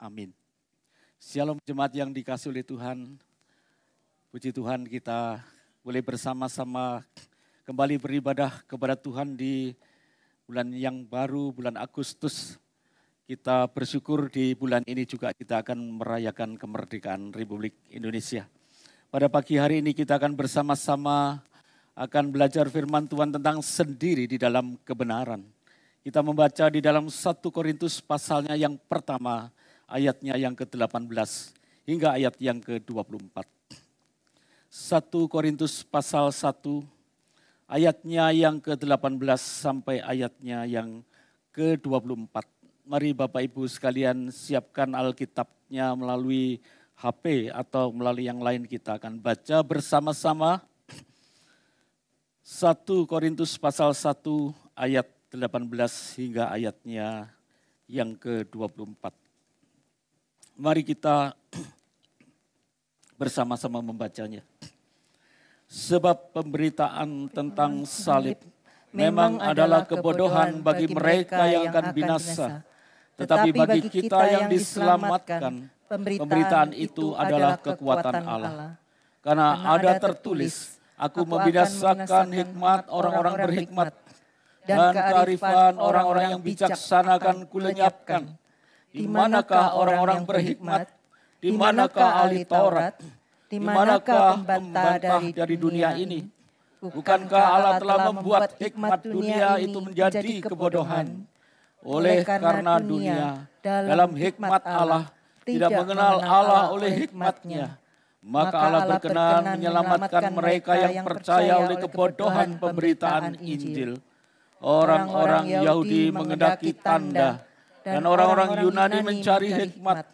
Amin. Shalom jemaat yang dikasihi oleh Tuhan. Puji Tuhan kita boleh bersama-sama kembali beribadah kepada Tuhan di bulan yang baru, bulan Agustus. Kita bersyukur di bulan ini juga kita akan merayakan kemerdekaan Republik Indonesia. Pada pagi hari ini kita akan bersama-sama akan belajar firman Tuhan tentang sendiri di dalam kebenaran. Kita membaca di dalam 1 Korintus pasalnya yang pertama, ayatnya yang ke-18 hingga ayat yang ke-24. 1 Korintus pasal 1, ayatnya yang ke-18 sampai ayatnya yang ke-24. Mari Bapak Ibu sekalian siapkan Alkitabnya melalui HP atau melalui yang lain, kita akan baca bersama-sama 1 Korintus pasal 1 ayat 18 hingga ayatnya yang ke-24. Mari kita bersama-sama membacanya. Sebab pemberitaan tentang salib memang adalah kebodohan bagi mereka yang akan binasa. Tetapi bagi kita yang diselamatkan, pemberitaan itu adalah kekuatan Allah. Karena ada tertulis, aku membinasakan hikmat orang-orang berhikmat, dan kearifan orang-orang yang bijaksana akan kulenyapkan. Di manakah orang-orang berhikmat? Di manakah ahli Taurat? Di manakah pembantah dari dunia ini? Bukankah Allah telah membuat hikmat dunia itu menjadi kebodohan? Oleh karena dunia dalam hikmat Allah tidak mengenal Allah oleh hikmatnya, maka Allah berkenan menyelamatkan mereka yang percaya oleh kebodohan pemberitaan Injil. Orang-orang Yahudi menghendaki tanda dan orang-orang Yunani mencari hikmat.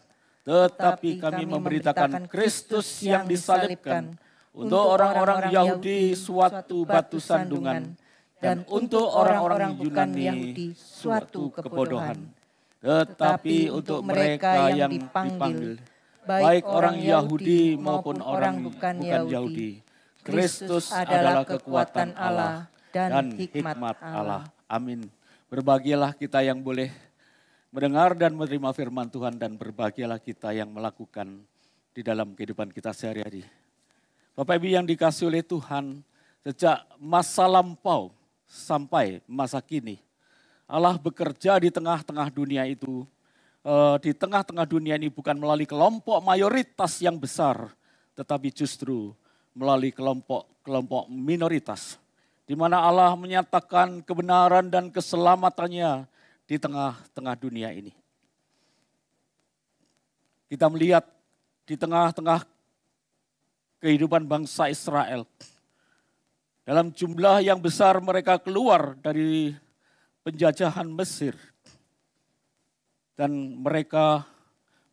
Tetapi kami memberitakan Kristus yang disalibkan. Untuk orang-orang Yahudi suatu batu sandungan, dan untuk orang-orang Yunani suatu kebodohan. Tetapi untuk mereka yang dipanggil, baik orang Yahudi maupun orang bukan Yahudi, Kristus adalah kekuatan Allah dan hikmat Allah. Amin. Berbahagialah kita yang boleh mendengar dan menerima firman Tuhan, dan berbahagialah kita yang melakukan di dalam kehidupan kita sehari-hari. Bapak Ibu yang dikasihi oleh Tuhan, sejak masa lampau sampai masa kini, Allah bekerja di tengah-tengah dunia itu. Di tengah-tengah dunia ini bukan melalui kelompok mayoritas yang besar, tetapi justru melalui kelompok minoritas, di mana Allah menyatakan kebenaran dan keselamatannya di tengah-tengah dunia ini. Kita melihat di tengah-tengah kehidupan bangsa Israel, dalam jumlah yang besar mereka keluar dari penjajahan Mesir, dan mereka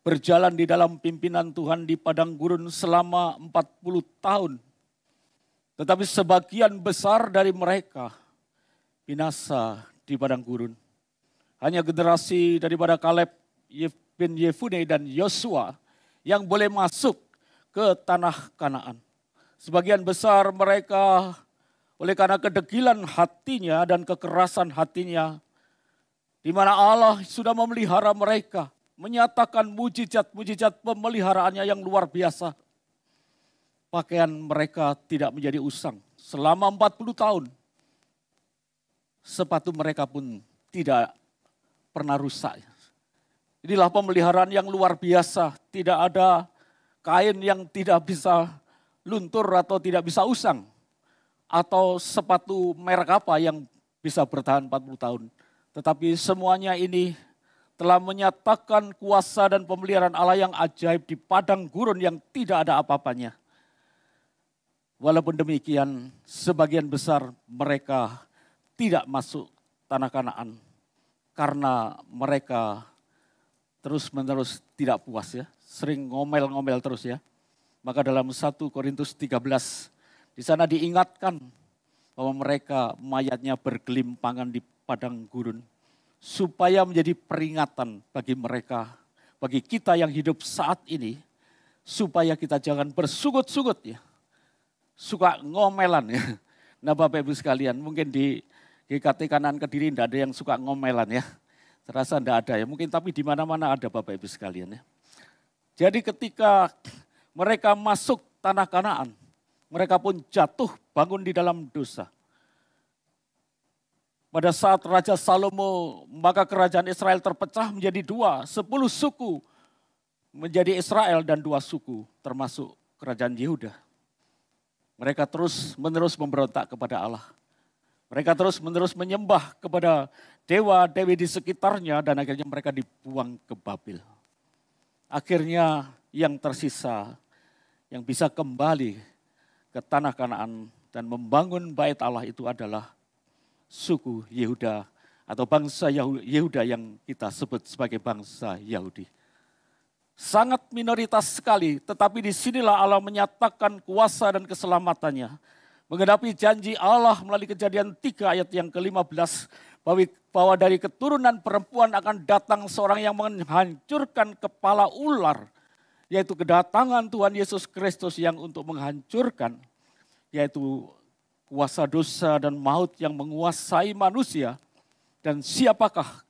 berjalan di dalam pimpinan Tuhan di padang gurun selama 40 tahun. Tetapi sebagian besar dari mereka binasa di padang gurun. Hanya generasi daripada Kaleb bin Yefune dan Yosua yang boleh masuk ke tanah Kanaan. Sebagian besar mereka oleh karena kedegilan hatinya dan kekerasan hatinya, di mana Allah sudah memelihara mereka, menyatakan mujizat-mujizat pemeliharaannya yang luar biasa. Pakaian mereka tidak menjadi usang selama 40 tahun. Sepatu mereka pun tidak pernah rusak. Inilah pemeliharaan yang luar biasa. Tidak ada kain yang tidak bisa luntur atau tidak bisa usang. Atau sepatu merek apa yang bisa bertahan 40 tahun. Tetapi semuanya ini telah menyatakan kuasa dan pemeliharaan Allah yang ajaib di padang gurun yang tidak ada apa-apanya. Walaupun demikian, sebagian besar mereka tidak masuk tanah Kanaan karena mereka terus-menerus tidak puas ya, sering ngomel-ngomel terus ya. Maka dalam 1 Korintus 13 di sana diingatkan bahwa mereka mayatnya bergelimpangan di padang gurun, supaya menjadi peringatan bagi mereka, bagi kita yang hidup saat ini, supaya kita jangan bersugut-sugut ya, suka ngomelan ya. Nah Bapak Ibu sekalian, mungkin di GKT Kanan Kediri tidak ada yang suka ngomelan ya. Terasa tidak ada ya, mungkin tapi di mana-mana ada Bapak Ibu sekalian ya. Jadi ketika mereka masuk tanah Kanaan, mereka pun jatuh bangun di dalam dosa. Pada saat Raja Salomo, maka kerajaan Israel terpecah menjadi dua, 10 suku menjadi Israel dan 2 suku termasuk kerajaan Yehuda. Mereka terus menerus memberontak kepada Allah. Mereka terus menerus menyembah kepada dewa-dewi di sekitarnya dan akhirnya mereka dibuang ke Babel. Akhirnya yang tersisa, yang bisa kembali ke tanah Kanaan dan membangun bait Allah itu adalah suku Yehuda atau bangsa Yehuda yang kita sebut sebagai bangsa Yahudi. Sangat minoritas sekali, tetapi disinilah Allah menyatakan kuasa dan keselamatannya. Menghadapi janji Allah melalui Kejadian 3 ayat yang ke-15 bahwa dari keturunan perempuan akan datang seorang yang menghancurkan kepala ular, yaitu kedatangan Tuhan Yesus Kristus yang untuk menghancurkan, yaitu kuasa dosa dan maut yang menguasai manusia. Dan siapakah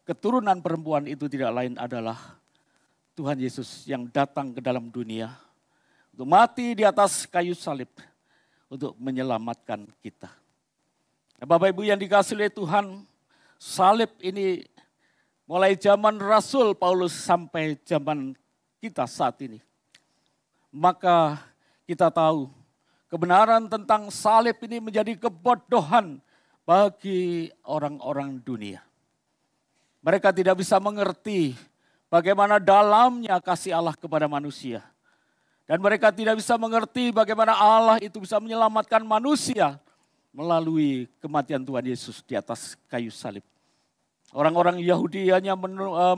keturunan perempuan itu tidak lain adalah Tuhan Yesus yang datang ke dalam dunia untuk mati di atas kayu salib untuk menyelamatkan kita. Nah, Bapak Ibu yang dikasihi oleh Tuhan, salib ini mulai zaman Rasul Paulus sampai zaman kita saat ini. Maka kita tahu kebenaran tentang salib ini menjadi kebodohan bagi orang-orang dunia. Mereka tidak bisa mengerti bagaimana dalamnya kasih Allah kepada manusia. Dan mereka tidak bisa mengerti bagaimana Allah itu bisa menyelamatkan manusia melalui kematian Tuhan Yesus di atas kayu salib. Orang-orang Yahudi hanya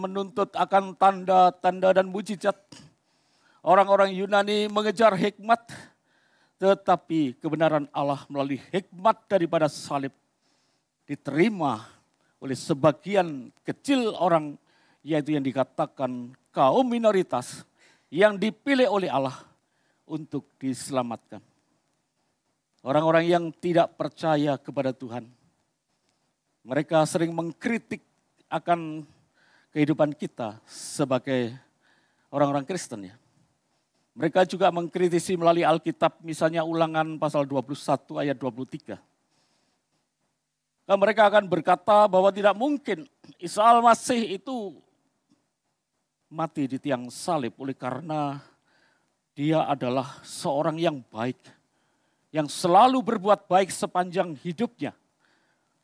menuntut akan tanda-tanda dan mujizat. Orang-orang Yunani mengejar hikmat. Tetapi kebenaran Allah melalui hikmat daripada salib diterima oleh sebagian kecil orang, yaitu yang dikatakan kaum minoritas yang dipilih oleh Allah untuk diselamatkan. Orang-orang yang tidak percaya kepada Tuhan, mereka sering mengkritik akan kehidupan kita sebagai orang-orang Kristen ya. Mereka juga mengkritisi melalui Alkitab, misalnya Ulangan pasal 21 ayat 23. Dan mereka akan berkata bahwa tidak mungkin Isa Al-Masih itu mati di tiang salib oleh karena dia adalah seorang yang baik, yang selalu berbuat baik sepanjang hidupnya.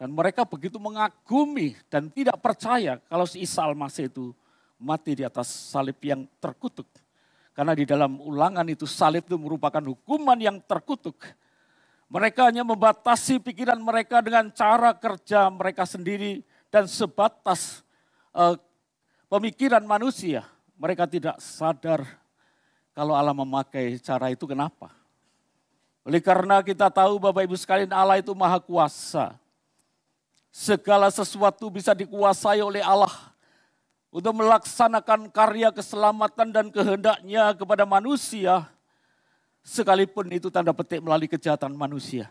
Dan mereka begitu mengagumi dan tidak percaya kalau si Isa Al-Masih itu mati di atas salib yang terkutuk. Karena di dalam Ulangan itu salib itu merupakan hukuman yang terkutuk. Mereka hanya membatasi pikiran mereka dengan cara kerja mereka sendiri dan sebatas pemikiran manusia. Mereka tidak sadar kalau Allah memakai cara itu kenapa. Oleh karena kita tahu Bapak Ibu sekalian, Allah itu maha kuasa. Segala sesuatu bisa dikuasai oleh Allah untuk melaksanakan karya keselamatan dan kehendaknya kepada manusia. Sekalipun itu tanda petik melalui kejahatan manusia.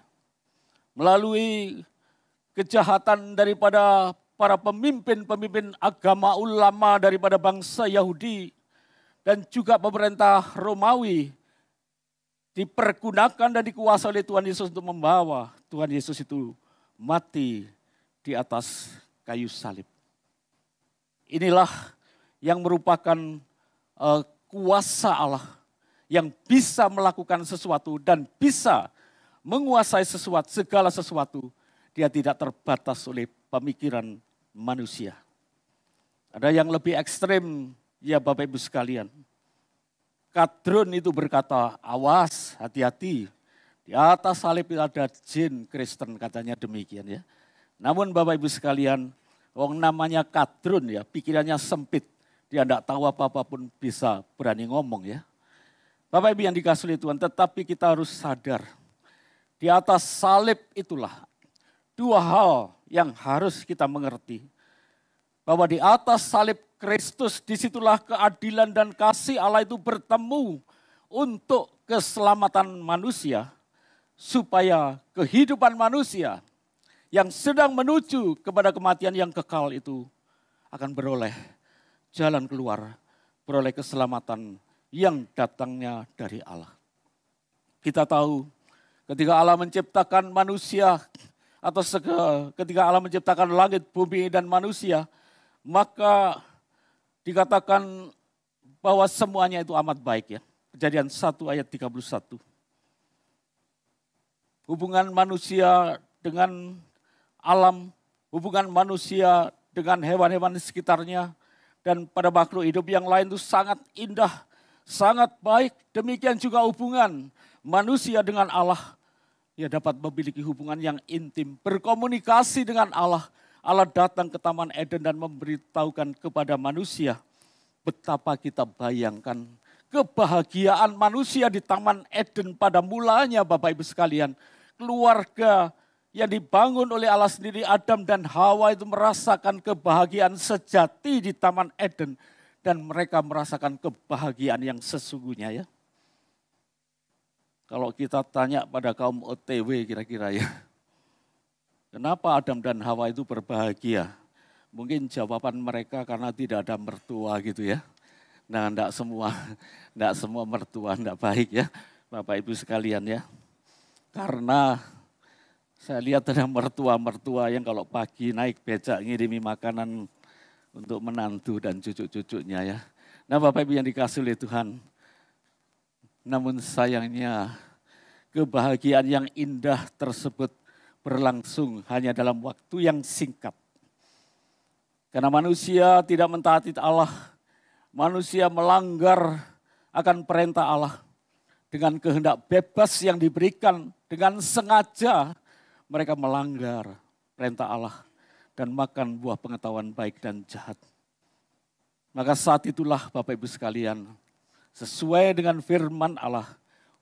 Melalui kejahatan daripada para pemimpin-pemimpin agama ulama daripada bangsa Yahudi dan juga pemerintah Romawi dipergunakan dan dikuasai oleh Tuhan Yesus untuk membawa Tuhan Yesus itu mati di atas kayu salib. Inilah yang merupakan kuasa Allah yang bisa melakukan sesuatu dan bisa menguasai segala sesuatu. Dia tidak terbatas oleh pemikiran manusia. Ada yang lebih ekstrim, ya Bapak Ibu sekalian. Kadrun itu berkata, awas, hati-hati. Di atas salib ada jin Kristen, katanya demikian ya. Namun Bapak Ibu sekalian, orang namanya Kadrun ya, pikirannya sempit. Dia tidak tahu apa-apa pun bisa berani ngomong ya. Bapak Ibu yang dikasihi Tuhan, tetapi kita harus sadar. Di atas salib itulah dua hal yang harus kita mengerti. Bahwa di atas salib Kristus, disitulah keadilan dan kasih Allah itu bertemu untuk keselamatan manusia. Supaya kehidupan manusia yang sedang menuju kepada kematian yang kekal itu akan beroleh jalan keluar, beroleh keselamatan yang datangnya dari Allah. Kita tahu ketika Allah menciptakan manusia atau ketika Allah menciptakan langit, bumi, dan manusia, maka dikatakan bahwa semuanya itu amat baik ya. Kejadian 1 ayat 31. Hubungan manusia dengan alam, hubungan manusia dengan hewan-hewan di sekitarnya, dan pada makhluk hidup yang lain itu sangat indah, sangat baik. Demikian juga hubungan manusia dengan Allah. Ia dapat memiliki hubungan yang intim, berkomunikasi dengan Allah. Allah datang ke Taman Eden dan memberitahukan kepada manusia. Betapa kita bayangkan kebahagiaan manusia di Taman Eden pada mulanya, Bapak Ibu sekalian. Keluarga yang dibangun oleh Allah sendiri, Adam dan Hawa itu merasakan kebahagiaan sejati di Taman Eden. Dan mereka merasakan kebahagiaan yang sesungguhnya ya. Kalau kita tanya pada kaum OTW kira-kira ya. Kenapa Adam dan Hawa itu berbahagia? Mungkin jawaban mereka karena tidak ada mertua gitu ya. Nah enggak semua mertua enggak baik ya Bapak Ibu sekalian ya. Karena saya lihat ada mertua-mertua yang kalau pagi naik becak ngirimi makanan untuk menantu dan cucu-cucunya ya. Nah Bapak Ibu yang dikasih oleh Tuhan, namun sayangnya kebahagiaan yang indah tersebut berlangsung hanya dalam waktu yang singkat. Karena manusia tidak mentaati Allah, manusia melanggar akan perintah Allah dengan kehendak bebas yang diberikan, dengan sengaja mereka melanggar perintah Allah dan makan buah pengetahuan baik dan jahat. Maka saat itulah Bapak Ibu sekalian, sesuai dengan firman Allah,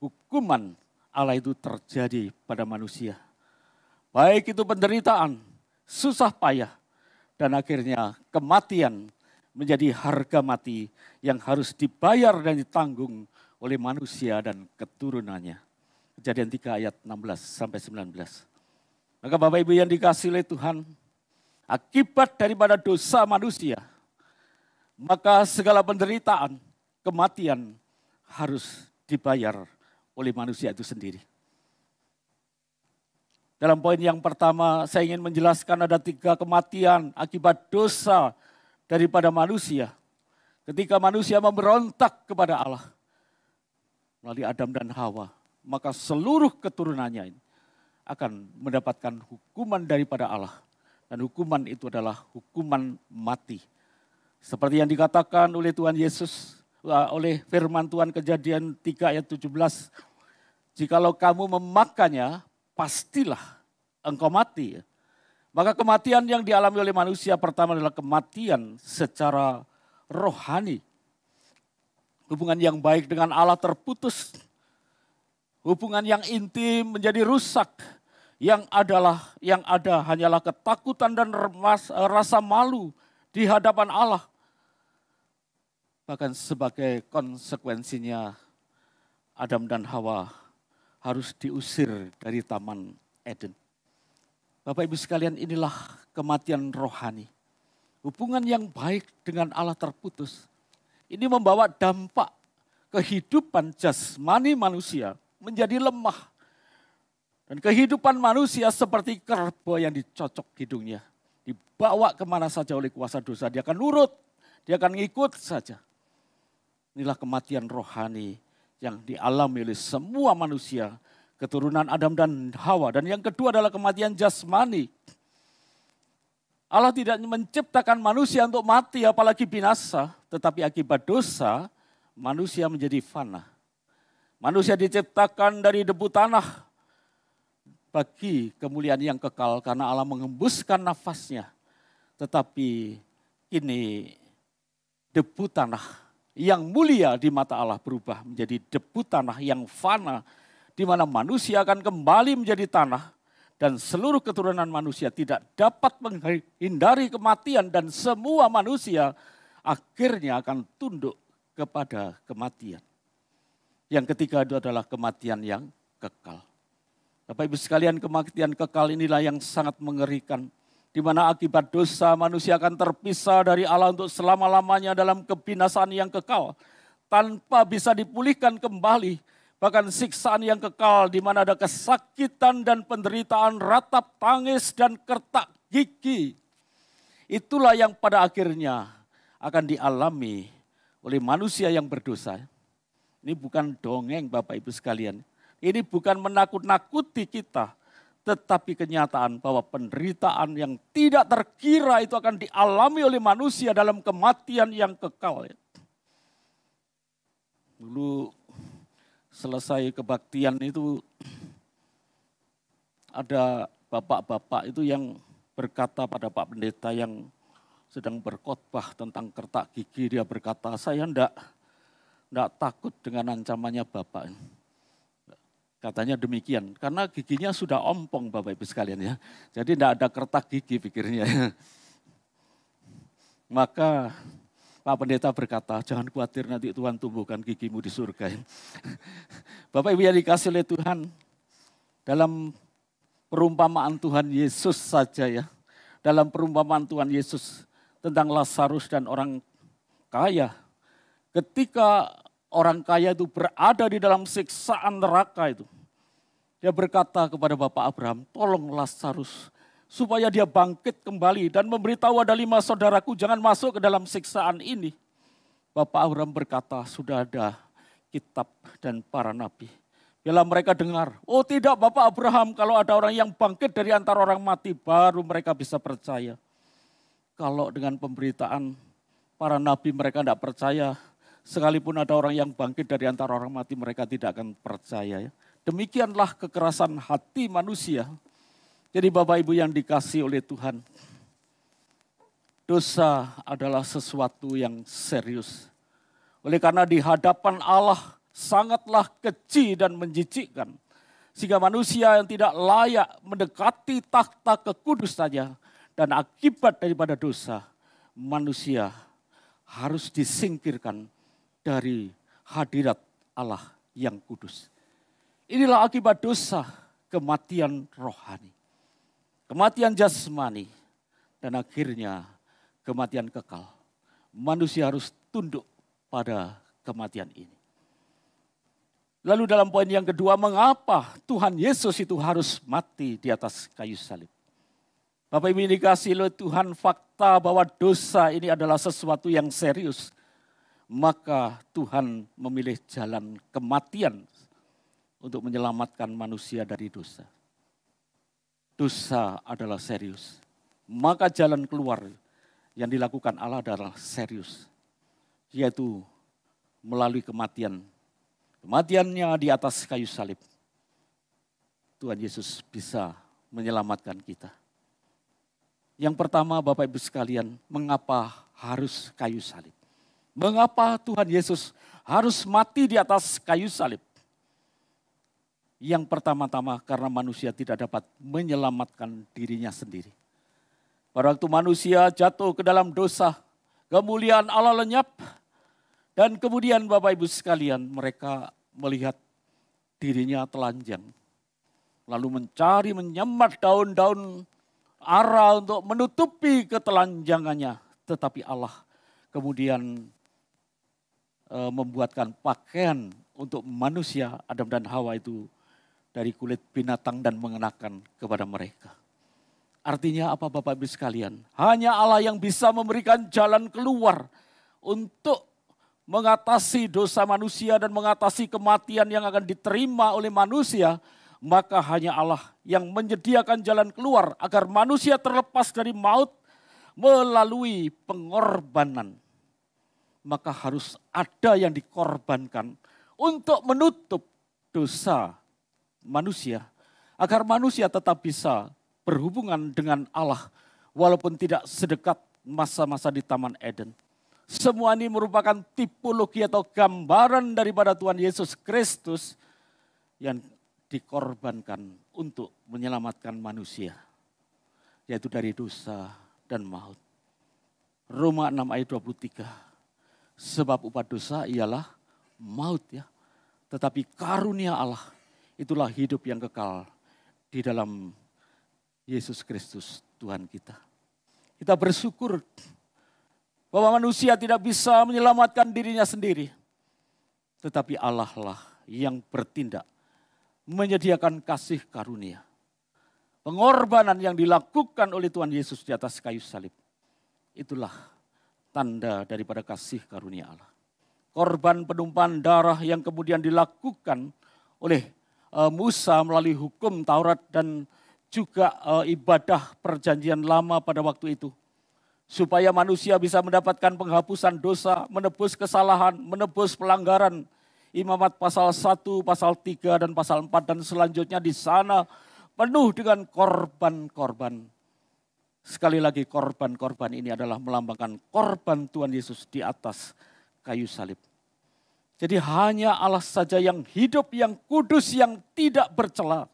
hukuman Allah itu terjadi pada manusia. Baik itu penderitaan, susah payah, dan akhirnya kematian menjadi harga mati yang harus dibayar dan ditanggung oleh manusia dan keturunannya. Kejadian 3 ayat 16-19. Maka Bapak Ibu yang dikasihi oleh Tuhan, akibat daripada dosa manusia, maka segala penderitaan, kematian harus dibayar oleh manusia itu sendiri. Dalam poin yang pertama, saya ingin menjelaskan ada 3 kematian akibat dosa daripada manusia. Ketika manusia memberontak kepada Allah melalui Adam dan Hawa, maka seluruh keturunannya ini akan mendapatkan hukuman daripada Allah. Dan hukuman itu adalah hukuman mati. Seperti yang dikatakan oleh Tuhan Yesus, oleh firman Tuhan Kejadian 3 ayat 17. Jikalau kamu memakannya, pastilah engkau mati. Maka kematian yang dialami oleh manusia pertama adalah kematian secara rohani. Hubungan yang baik dengan Allah terputus. Hubungan yang intim menjadi rusak. Yang ada hanyalah ketakutan dan rasa malu di hadapan Allah. Bahkan sebagai konsekuensinya Adam dan Hawa harus diusir dari Taman Eden. Bapak Ibu sekalian, inilah kematian rohani. Hubungan yang baik dengan Allah terputus. Ini membawa dampak kehidupan jasmani manusia menjadi lemah. Dan kehidupan manusia seperti kerbau yang dicocok hidungnya. Dibawa kemana saja oleh kuasa dosa, dia akan nurut, dia akan ngikut saja. Inilah kematian rohani yang dialami oleh semua manusia, keturunan Adam dan Hawa. Dan yang kedua adalah kematian jasmani. Allah tidak menciptakan manusia untuk mati apalagi binasa, tetapi akibat dosa manusia menjadi fana. Manusia diciptakan dari debu tanah bagi kemuliaan yang kekal karena Allah mengembuskan nafasnya. Tetapi ini debu tanah yang mulia di mata Allah berubah menjadi debu tanah yang fana, di mana manusia akan kembali menjadi tanah dan seluruh keturunan manusia tidak dapat menghindari kematian dan semua manusia akhirnya akan tunduk kepada kematian. Yang ketiga itu adalah kematian yang kekal. Bapak Ibu sekalian, kematian kekal inilah yang sangat mengerikan di mana akibat dosa manusia akan terpisah dari Allah untuk selama-lamanya dalam kebinasaan yang kekal, tanpa bisa dipulihkan kembali, bahkan siksaan yang kekal di mana ada kesakitan dan penderitaan, ratap tangis dan kertak gigi. Itulah yang pada akhirnya akan dialami oleh manusia yang berdosa. Ini bukan dongeng Bapak Ibu sekalian. Ini bukan menakut-nakuti kita, tetapi kenyataan bahwa penderitaan yang tidak terkira itu akan dialami oleh manusia dalam kematian yang kekal. Dulu selesai kebaktian itu ada bapak-bapak itu yang berkata pada Pak Pendeta yang sedang berkhotbah tentang kertak gigi, dia berkata, saya enggak takut dengan ancamannya Bapak. Katanya demikian, karena giginya sudah ompong Bapak Ibu sekalian ya. Jadi enggak ada kertak gigi pikirnya. Maka Pak Pendeta berkata, jangan khawatir nanti Tuhan tumbuhkan gigimu di surga. Bapak Ibu yang dikasih oleh Tuhan, dalam perumpamaan Tuhan Yesus saja ya. Dalam perumpamaan Tuhan Yesus tentang Lazarus dan orang kaya. Ketika orang kaya itu berada di dalam siksaan neraka itu. Dia berkata kepada Bapak Abraham, tolong Lazarus supaya dia bangkit kembali dan memberitahu ada 5 saudaraku jangan masuk ke dalam siksaan ini. Bapak Abraham berkata, sudah ada kitab dan para nabi. Bila mereka dengar, oh tidak Bapak Abraham, kalau ada orang yang bangkit dari antara orang mati baru mereka bisa percaya. Kalau dengan pemberitaan para nabi mereka tidak percaya, sekalipun ada orang yang bangkit dari antara orang mati mereka tidak akan percaya. Demikianlah kekerasan hati manusia. Jadi Bapak Ibu yang dikasih oleh Tuhan, dosa adalah sesuatu yang serius. Oleh karena di hadapan Allah sangatlah keji dan menjijikkan. Sehingga manusia yang tidak layak mendekati takhta kekudusannya. Dan akibat daripada dosa, manusia harus disingkirkan dari hadirat Allah yang kudus. Inilah akibat dosa, kematian rohani, kematian jasmani, dan akhirnya kematian kekal. Manusia harus tunduk pada kematian ini. Lalu dalam poin yang kedua, mengapa Tuhan Yesus itu harus mati di atas kayu salib? Bapak Ibu dikasih oleh Tuhan, fakta bahwa dosa ini adalah sesuatu yang serius. Maka Tuhan memilih jalan kematian untuk menyelamatkan manusia dari dosa. Dosa adalah serius. Maka jalan keluar yang dilakukan Allah adalah serius. Yaitu melalui kematian. Kematiannya di atas kayu salib. Tuhan Yesus bisa menyelamatkan kita. Yang pertama Bapak Ibu sekalian, mengapa harus kayu salib? Mengapa Tuhan Yesus harus mati di atas kayu salib? Yang pertama-tama karena manusia tidak dapat menyelamatkan dirinya sendiri. Pada waktu manusia jatuh ke dalam dosa, kemuliaan Allah lenyap. Dan kemudian Bapak Ibu sekalian, mereka melihat dirinya telanjang. Lalu mencari menyemat daun-daun ara untuk menutupi ketelanjangannya. Tetapi Allah kemudian membuatkan pakaian untuk manusia, Adam dan Hawa itu dari kulit binatang dan mengenakan kepada mereka. Artinya apa Bapak Ibu sekalian? Hanya Allah yang bisa memberikan jalan keluar untuk mengatasi dosa manusia dan mengatasi kematian yang akan diterima oleh manusia. Maka hanya Allah yang menyediakan jalan keluar agar manusia terlepas dari maut melalui pengorbanan. Maka harus ada yang dikorbankan untuk menutup dosa manusia. Agar manusia tetap bisa berhubungan dengan Allah walaupun tidak sedekat masa-masa di Taman Eden. Semua ini merupakan tipologi atau gambaran daripada Tuhan Yesus Kristus yang dikorbankan untuk menyelamatkan manusia, yaitu dari dosa dan maut. Roma 6 ayat 23, sebab upah dosa ialah maut ya, tetapi karunia Allah itulah hidup yang kekal di dalam Yesus Kristus Tuhan kita. Kita bersyukur bahwa manusia tidak bisa menyelamatkan dirinya sendiri. Tetapi Allah lah yang bertindak menyediakan kasih karunia. Pengorbanan yang dilakukan oleh Tuhan Yesus di atas kayu salib. Itulah tanda daripada kasih karunia Allah. Korban penumpahan darah yang kemudian dilakukan oleh Musa melalui hukum Taurat dan juga ibadah perjanjian lama pada waktu itu. Supaya manusia bisa mendapatkan penghapusan dosa, menebus kesalahan, menebus pelanggaran. Imamat pasal 1, pasal 3, dan pasal 4 dan selanjutnya di sana penuh dengan korban-korban. Sekali lagi korban-korban ini adalah melambangkan korban Tuhan Yesus di atas kayu salib. Jadi hanya Allah saja yang hidup, yang kudus, yang tidak bercela.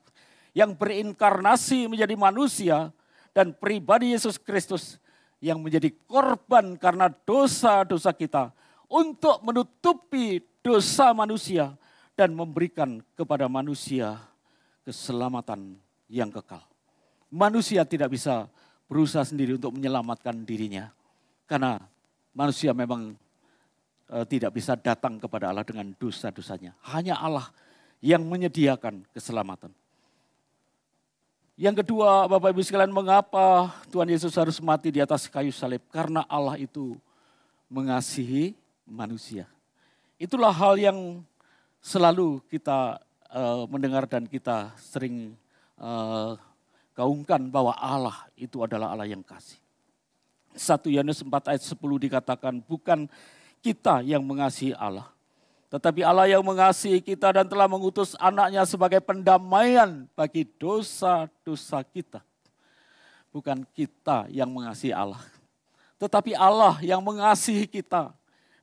Yang berinkarnasi menjadi manusia dan pribadi Yesus Kristus yang menjadi korban karena dosa-dosa kita untuk menutupi dosa manusia dan memberikan kepada manusia keselamatan yang kekal. Manusia tidak bisa berusaha sendiri untuk menyelamatkan dirinya karena manusia memang tidak bisa datang kepada Allah dengan dosa-dosanya. Hanya Allah yang menyediakan keselamatan. Yang kedua, Bapak Ibu sekalian, mengapa Tuhan Yesus harus mati di atas kayu salib? Karena Allah itu mengasihi manusia. Itulah hal yang selalu kita mendengar dan kita sering gaungkan bahwa Allah itu adalah Allah yang kasih. 1 Yohanes 4 ayat 10 dikatakan, bukan kita yang mengasihi Allah, tetapi Allah yang mengasihi kita dan telah mengutus anaknya sebagai pendamaian bagi dosa-dosa kita. Bukan kita yang mengasihi Allah, tetapi Allah yang mengasihi kita.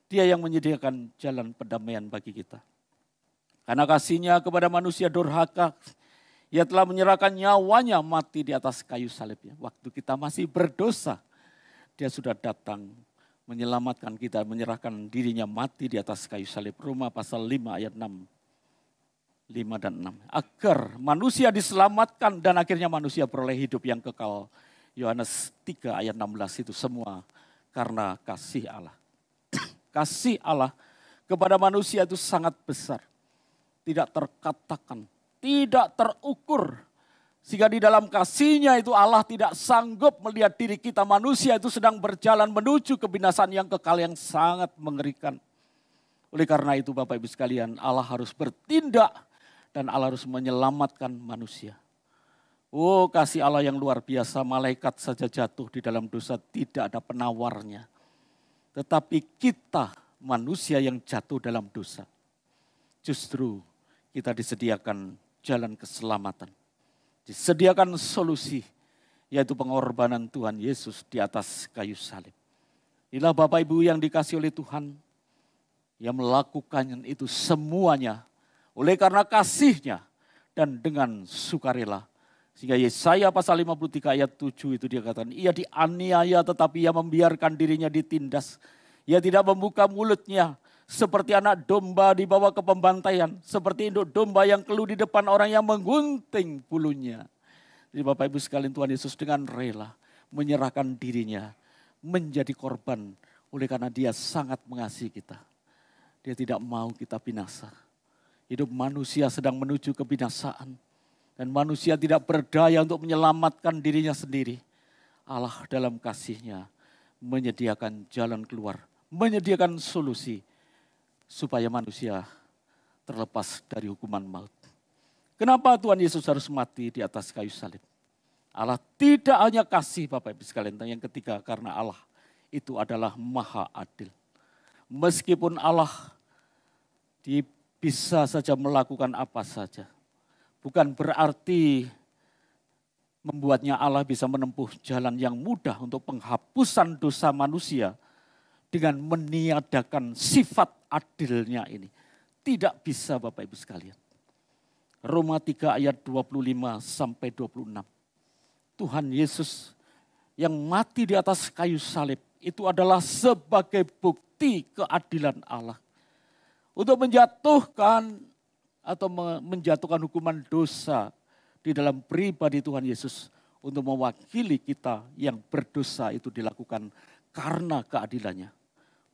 Dia yang menyediakan jalan pendamaian bagi kita. Karena kasihnya kepada manusia durhaka, Ia telah menyerahkan nyawanya mati di atas kayu salibnya. Waktu kita masih berdosa, Dia sudah datang menyelamatkan kita, menyerahkan dirinya mati di atas kayu salib. Roma pasal 5 ayat 6. 5 dan 6. Agar manusia diselamatkan dan akhirnya manusia beroleh hidup yang kekal. Yohanes 3 ayat 16 itu semua karena kasih Allah. Kasih Allah kepada manusia itu sangat besar. Tidak terkatakan, tidak terukur. Sehingga di dalam kasihnya itu Allah tidak sanggup melihat diri kita manusia itu sedang berjalan menuju kebinasaan yang kekal yang sangat mengerikan. Oleh karena itu Bapak Ibu sekalian, Allah harus bertindak dan Allah harus menyelamatkan manusia. Oh, kasih Allah yang luar biasa, malaikat saja jatuh di dalam dosa, tidak ada penawarnya. Tetapi kita manusia yang jatuh dalam dosa, justru kita disediakan jalan keselamatan. Disediakan solusi, yaitu pengorbanan Tuhan Yesus di atas kayu salib. Inilah Bapak Ibu yang dikasih oleh Tuhan, yang melakukan itu semuanya oleh karena kasih-Nya dan dengan sukarela. Sehingga Yesaya pasal 53 ayat 7 itu dia katakan, ia dianiaya tetapi ia membiarkan dirinya ditindas. Ia tidak membuka mulutnya. Seperti anak domba dibawa ke pembantaian. Seperti induk domba yang keluh di depan orang yang menggunting bulunya. Jadi Bapak Ibu sekalian, Tuhan Yesus dengan rela menyerahkan dirinya menjadi korban. Oleh karena Dia sangat mengasihi kita. Dia tidak mau kita binasa. Hidup manusia sedang menuju kebinasaan. Dan manusia tidak berdaya untuk menyelamatkan dirinya sendiri. Allah dalam kasih-Nya menyediakan jalan keluar. Menyediakan solusi. Supaya manusia terlepas dari hukuman maut. Kenapa Tuhan Yesus harus mati di atas kayu salib? Allah tidak hanya kasih Bapak Ibu sekalian. Yang ketiga, karena Allah itu adalah maha adil. Meskipun Allah bisa saja melakukan apa saja. Bukan berarti membuatnya Allah bisa menempuh jalan yang mudah untuk penghapusan dosa manusia. Dengan meniadakan sifat adilnya ini. Tidak bisa Bapak Ibu sekalian. Roma 3 ayat 25 sampai 26. Tuhan Yesus yang mati di atas kayu salib itu adalah sebagai bukti keadilan Allah. Untuk menjatuhkan atau menjatuhkan hukuman dosa di dalam pribadi Tuhan Yesus. untuk mewakili kita yang berdosa itu dilakukan karena keadilannya.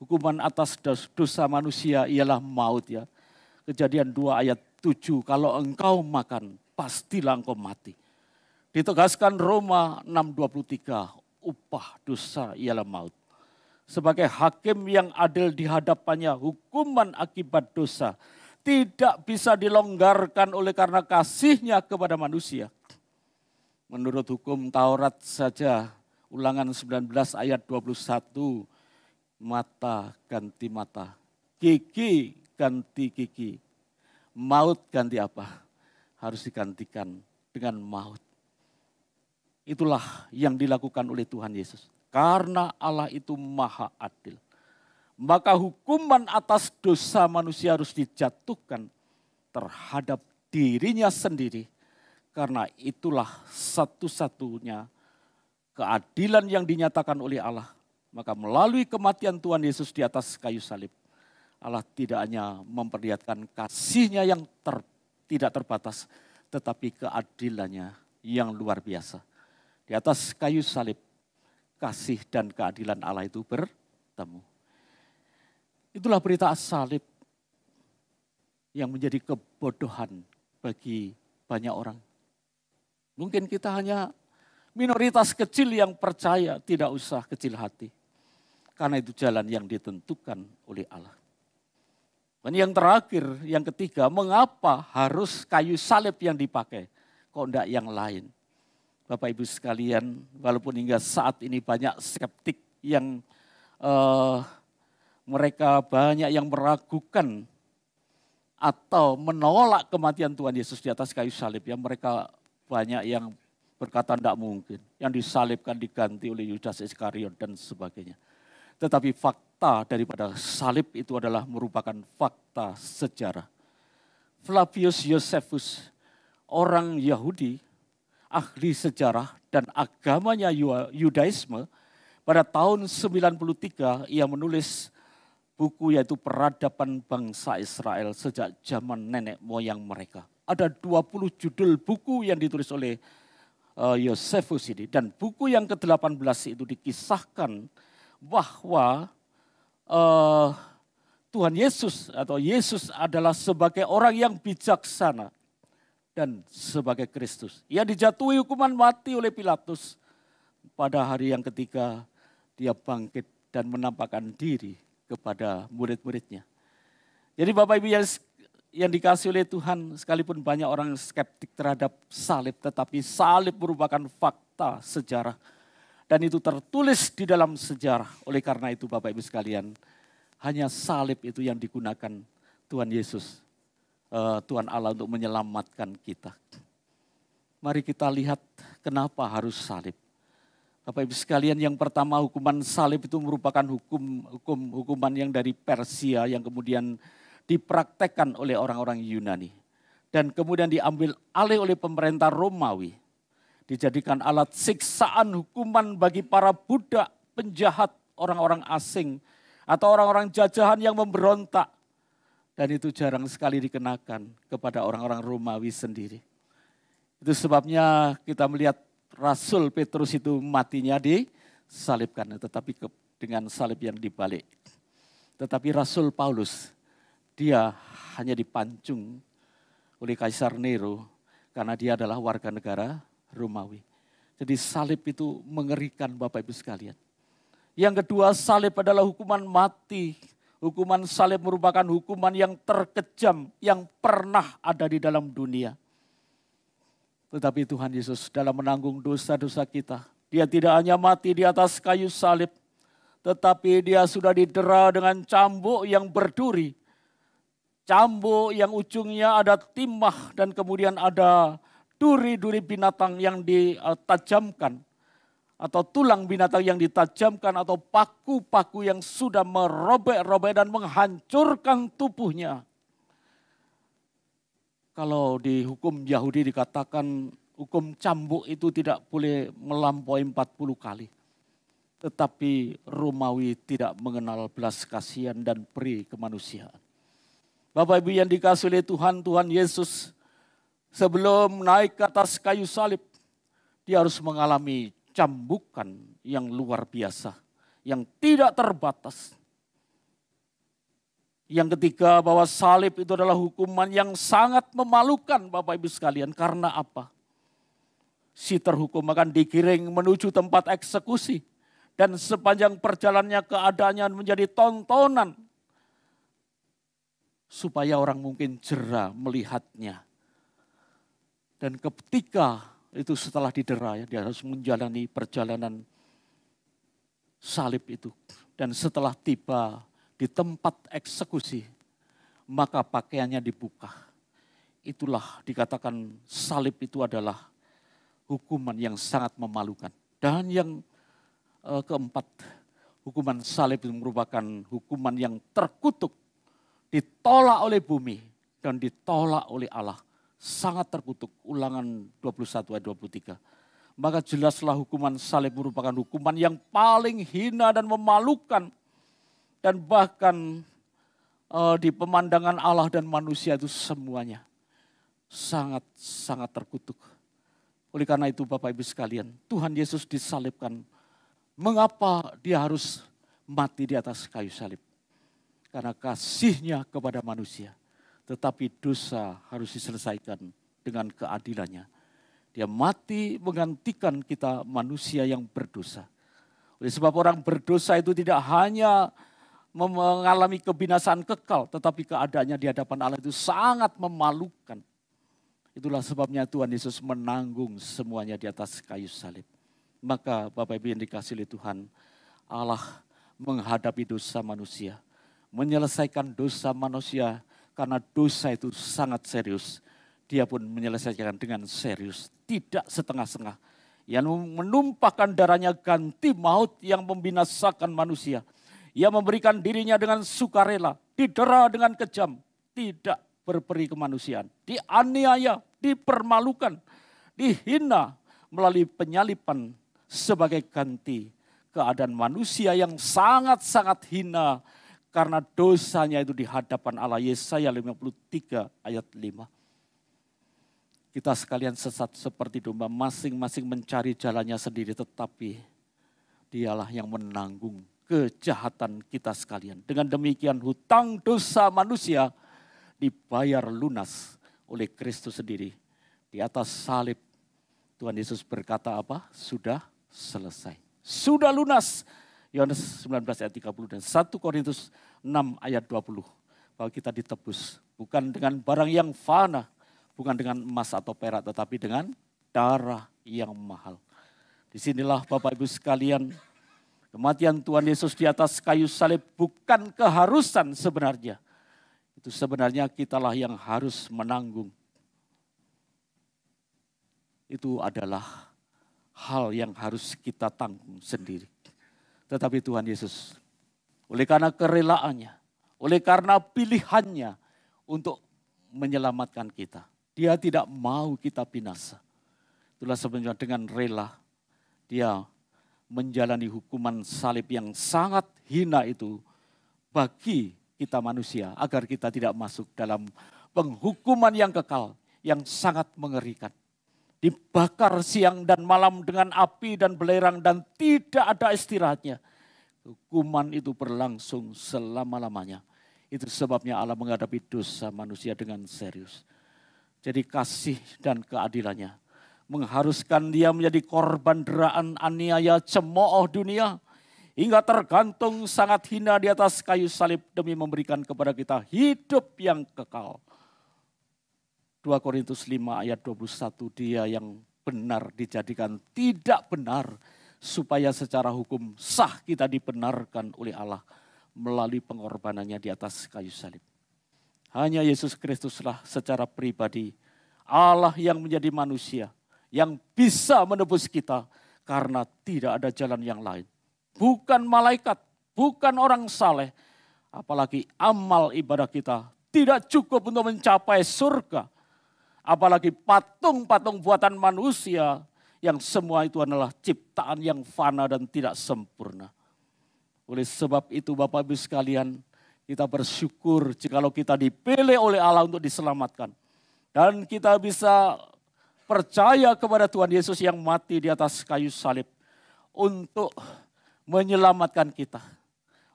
Hukuman atas dosa manusia ialah maut ya. Kejadian 2 ayat 7, kalau engkau makan pastilah engkau mati. Ditegaskan Roma 6:23, upah dosa ialah maut. Sebagai hakim yang adil di hadapannya, hukuman akibat dosa tidak bisa dilonggarkan oleh karena kasihnya kepada manusia. Menurut hukum Taurat saja, Ulangan 19 ayat 21, mata ganti mata, gigi ganti gigi, maut ganti apa? Harus digantikan dengan maut. Itulah yang dilakukan oleh Tuhan Yesus. Karena Allah itu maha adil, maka hukuman atas dosa manusia harus dijatuhkan terhadap dirinya sendiri. Karena itulah satu-satunya keadilan yang dinyatakan oleh Allah. Maka melalui kematian Tuhan Yesus di atas kayu salib, Allah tidak hanya memperlihatkan kasih-Nya yang tidak terbatas, tetapi keadilannya yang luar biasa. Di atas kayu salib, kasih dan keadilan Allah itu bertemu. Itulah berita salib yang menjadi kebodohan bagi banyak orang. Mungkin kita hanya minoritas kecil yang percaya, tidak usah kecil hati. Karena itu jalan yang ditentukan oleh Allah. Dan yang terakhir, yang ketiga, mengapa harus kayu salib yang dipakai? Kok enggak yang lain? Bapak Ibu sekalian, walaupun hingga saat ini banyak skeptik yang mereka banyak yang meragukan atau menolak kematian Tuhan Yesus di atas kayu salib. Ya, mereka banyak yang berkata tidak mungkin. Yang disalibkan diganti oleh Yudas Iskariot dan sebagainya. Tetapi fakta daripada salib itu adalah merupakan fakta sejarah. Flavius Josephus, orang Yahudi, ahli sejarah dan agamanya Yudaisme, pada tahun 93 ia menulis buku yaitu Peradaban Bangsa Israel sejak zaman nenek moyang mereka. Ada 20 judul buku yang ditulis oleh Josephus ini. Dan buku yang ke-18 itu dikisahkan bahwa Tuhan Yesus atau Yesus adalah sebagai orang yang bijaksana dan sebagai Kristus. Ia dijatuhi hukuman mati oleh Pilatus. Pada hari yang ketiga dia bangkit dan menampakkan diri kepada murid-muridnya. Jadi Bapak Ibu yang dikasih oleh Tuhan, sekalipun banyak orang skeptik terhadap salib, tetapi salib merupakan fakta sejarah. Dan itu tertulis di dalam sejarah. Oleh karena itu Bapak Ibu sekalian, hanya salib itu yang digunakan Tuhan Yesus, Tuhan Allah untuk menyelamatkan kita. Mari kita lihat kenapa harus salib. Bapak Ibu sekalian, yang pertama hukuman salib itu merupakan hukuman yang dari Persia yang kemudian dipraktekkan oleh orang-orang Yunani. Dan kemudian diambil alih oleh pemerintah Romawi. Dijadikan alat siksaan hukuman bagi para budak, penjahat, orang-orang asing. Atau orang-orang jajahan yang memberontak. Dan itu jarang sekali dikenakan kepada orang-orang Romawi sendiri. Itu sebabnya kita melihat Rasul Petrus itu matinya disalibkan. Tetapi dengan salib yang dibalik. Tetapi Rasul Paulus, dia hanya dipancung oleh Kaisar Nero karena dia adalah warga negara Romawi. Jadi salib itu mengerikan Bapak Ibu sekalian. Yang kedua, salib adalah hukuman mati. Hukuman salib merupakan hukuman yang terkejam yang pernah ada di dalam dunia. Tetapi Tuhan Yesus dalam menanggung dosa-dosa kita, dia tidak hanya mati di atas kayu salib, tetapi dia sudah didera dengan cambuk yang berduri. Cambuk yang ujungnya ada timah dan kemudian ada duri-duri binatang yang ditajamkan. Atau tulang binatang yang ditajamkan atau paku-paku yang sudah merobek-robek dan menghancurkan tubuhnya. Kalau di hukum Yahudi dikatakan hukum cambuk itu tidak boleh melampaui 40 kali. Tetapi Romawi tidak mengenal belas kasihan dan peri kemanusiaan. Bapak Ibu yang dikasihi oleh Tuhan, Tuhan Yesus sebelum naik ke atas kayu salib, dia harus mengalami cambukan yang luar biasa, yang tidak terbatas. Yang ketiga, bahwa salib itu adalah hukuman yang sangat memalukan Bapak Ibu sekalian. Karena apa? Si terhukum akan digiring menuju tempat eksekusi. Dan sepanjang perjalanannya keadaannya menjadi tontonan. Supaya orang mungkin jera melihatnya. Dan ketika itu setelah didera, dia harus menjalani perjalanan salib itu. Dan setelah tiba di tempat eksekusi, maka pakaiannya dibuka. Itulah dikatakan salib itu adalah hukuman yang sangat memalukan. Dan yang keempat, hukuman salib itu merupakan hukuman yang terkutuk, ditolak oleh bumi dan ditolak oleh Allah. Sangat terkutuk. Ulangan 21 ayat 23. Maka jelaslah hukuman salib merupakan hukuman yang paling hina dan memalukan. Dan bahkan di pemandangan Allah dan manusia itu semuanya sangat terkutuk. Oleh karena itu Bapak Ibu sekalian, Tuhan Yesus disalibkan. Mengapa dia harus mati di atas kayu salib? Karena kasihnya kepada manusia. Tetapi dosa harus diselesaikan dengan keadilannya. Dia mati menggantikan kita manusia yang berdosa. Oleh sebab orang berdosa itu tidak hanya mengalami kebinasaan kekal, tetapi keadaannya di hadapan Allah itu sangat memalukan. Itulah sebabnya Tuhan Yesus menanggung semuanya di atas kayu salib. Maka Bapak Ibu yang dikasihi oleh Tuhan, Allah menghadapi dosa manusia, menyelesaikan dosa manusia karena dosa itu sangat serius. Dia pun menyelesaikan dengan serius, tidak setengah-setengah. Yang menumpahkan darahnya ganti maut yang membinasakan manusia. Ia memberikan dirinya dengan sukarela, didera dengan kejam, tidak berperi kemanusiaan, dianiaya, dipermalukan, dihina melalui penyaliban sebagai ganti keadaan manusia yang sangat-sangat hina karena dosanya itu di hadapan Allah. Yesaya 53 ayat 5. Kita sekalian sesat seperti domba, masing-masing mencari jalannya sendiri, tetapi dialah yang menanggung kejahatan kita sekalian. Dengan demikian hutang dosa manusia dibayar lunas oleh Kristus sendiri. Di atas salib Tuhan Yesus berkata apa? Sudah selesai. Sudah lunas. Yohanes 19 ayat 30 dan 1 Korintus 6 ayat 20. Bahwa kita ditebus bukan dengan barang yang fana, bukan dengan emas atau perak, tetapi dengan darah yang mahal. Disinilah Bapak Ibu sekalian, kematian Tuhan Yesus di atas kayu salib bukan keharusan sebenarnya. Itu sebenarnya kitalah yang harus menanggung. Itu adalah hal yang harus kita tanggung sendiri. Tetapi Tuhan Yesus, oleh karena kerelaannya, oleh karena pilihannya untuk menyelamatkan kita, dia tidak mau kita binasa. Itulah sebenarnya dengan rela dia menjalani hukuman salib yang sangat hina itu bagi kita manusia, agar kita tidak masuk dalam penghukuman yang kekal, yang sangat mengerikan. Dibakar siang dan malam dengan api dan belerang dan tidak ada istirahatnya. Hukuman itu berlangsung selama-lamanya. Itu sebabnya Allah menghadapi dosa manusia dengan serius. Jadi kasih dan keadilannya mengharuskan dia menjadi korban deraan, aniaya, cemooh dunia. Hingga tergantung sangat hina di atas kayu salib demi memberikan kepada kita hidup yang kekal. 2 Korintus 5 ayat 21, dia yang benar dijadikan tidak benar, supaya secara hukum sah kita dibenarkan oleh Allah melalui pengorbanannya di atas kayu salib. Hanya Yesus Kristuslah secara pribadi Allah yang menjadi manusia, yang bisa menebus kita karena tidak ada jalan yang lain. Bukan malaikat, bukan orang saleh, apalagi amal ibadah kita tidak cukup untuk mencapai surga. Apalagi patung-patung buatan manusia yang semua itu adalah ciptaan yang fana dan tidak sempurna. Oleh sebab itu Bapak Ibu sekalian, kita bersyukur jikalau kita dipilih oleh Allah untuk diselamatkan. Dan kita bisa percaya kepada Tuhan Yesus yang mati di atas kayu salib untuk menyelamatkan kita.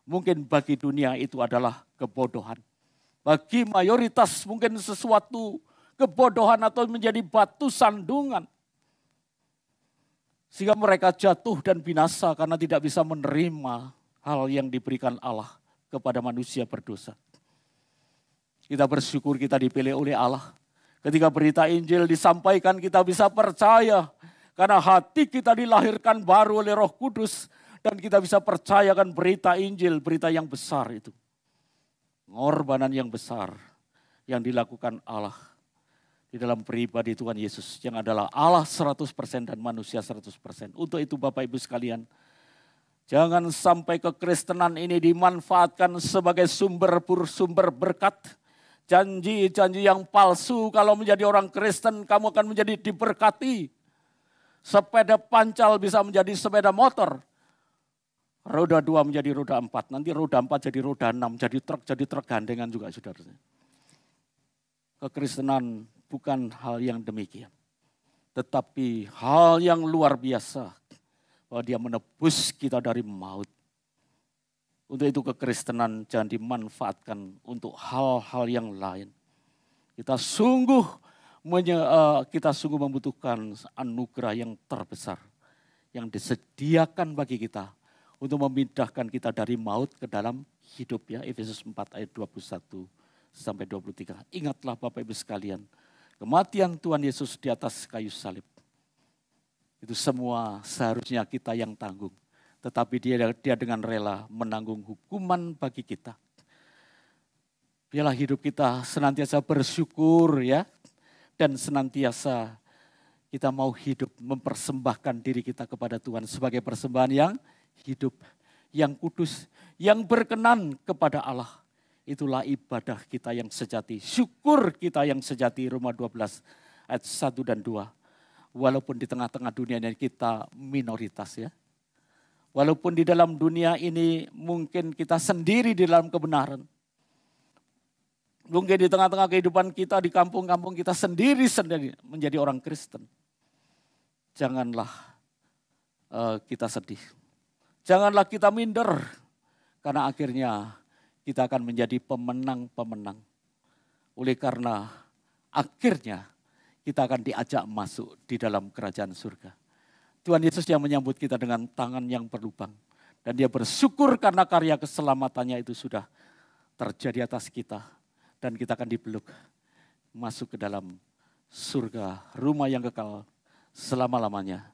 Mungkin bagi dunia itu adalah kebodohan. Bagi mayoritas mungkin sesuatu kebodohan atau menjadi batu sandungan. Sehingga mereka jatuh dan binasa karena tidak bisa menerima hal yang diberikan Allah kepada manusia berdosa. Kita bersyukur kita dipilih oleh Allah. Ketika berita Injil disampaikan kita bisa percaya. Karena hati kita dilahirkan baru oleh Roh Kudus. Dan kita bisa percayakan berita Injil, berita yang besar itu. Pengorbanan yang besar yang dilakukan Allah di dalam pribadi Tuhan Yesus yang adalah Allah 100% dan manusia 100%. Untuk itu Bapak Ibu sekalian, jangan sampai kekristenan ini dimanfaatkan sebagai sumber berkat. Janji-janji yang palsu, kalau menjadi orang Kristen kamu akan menjadi diberkati. Sepeda pancal bisa menjadi sepeda motor. Roda 2 menjadi roda 4, nanti roda 4 jadi roda 6, jadi truk gandengan juga saudara. Kekristenan bukan hal yang demikian. Tetapi hal yang luar biasa. Bahwa dia menebus kita dari maut. Untuk itu kekristenan jangan dimanfaatkan untuk hal-hal yang lain. Kita sungguh membutuhkan anugerah yang terbesar. Yang disediakan bagi kita. Untuk memindahkan kita dari maut ke dalam hidup ya. Efesus 4 ayat 21 sampai 23. Ingatlah Bapak Ibu sekalian. Kematian Tuhan Yesus di atas kayu salib. Itu semua seharusnya kita yang tanggung. Tetapi dia dengan rela menanggung hukuman bagi kita. Biarlah hidup kita senantiasa bersyukur ya. Dan senantiasa kita mau hidup mempersembahkan diri kita kepada Tuhan. Sebagai persembahan yang hidup, yang kudus, yang berkenan kepada Allah. Itulah ibadah kita yang sejati. Syukur kita yang sejati. Roma 12 ayat 1 dan 2. Walaupun di tengah-tengah dunia ini kita minoritas ya. Walaupun di dalam dunia ini mungkin kita sendiri di dalam kebenaran. Mungkin di tengah-tengah kehidupan kita di kampung-kampung kita sendiri menjadi orang Kristen. Janganlah kita sedih. Janganlah kita minder. Karena akhirnya kita akan menjadi pemenang-pemenang. Oleh karena akhirnya kita akan diajak masuk di dalam kerajaan surga. Tuhan Yesus yang menyambut kita dengan tangan yang berlubang. Dan dia bersyukur karena karya keselamatannya itu sudah terjadi atas kita. Dan kita akan dipeluk masuk ke dalam surga, rumah yang kekal selama-lamanya.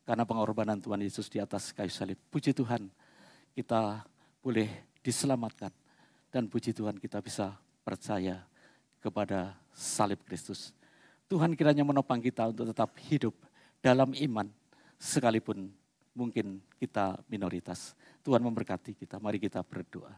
Karena pengorbanan Tuhan Yesus di atas kayu salib. Puji Tuhan kita boleh diselamatkan. Dan puji Tuhan kita bisa percaya kepada salib Kristus. Tuhan kiranya menopang kita untuk tetap hidup dalam iman. Sekalipun mungkin kita minoritas. Tuhan memberkati kita. Mari kita berdoa.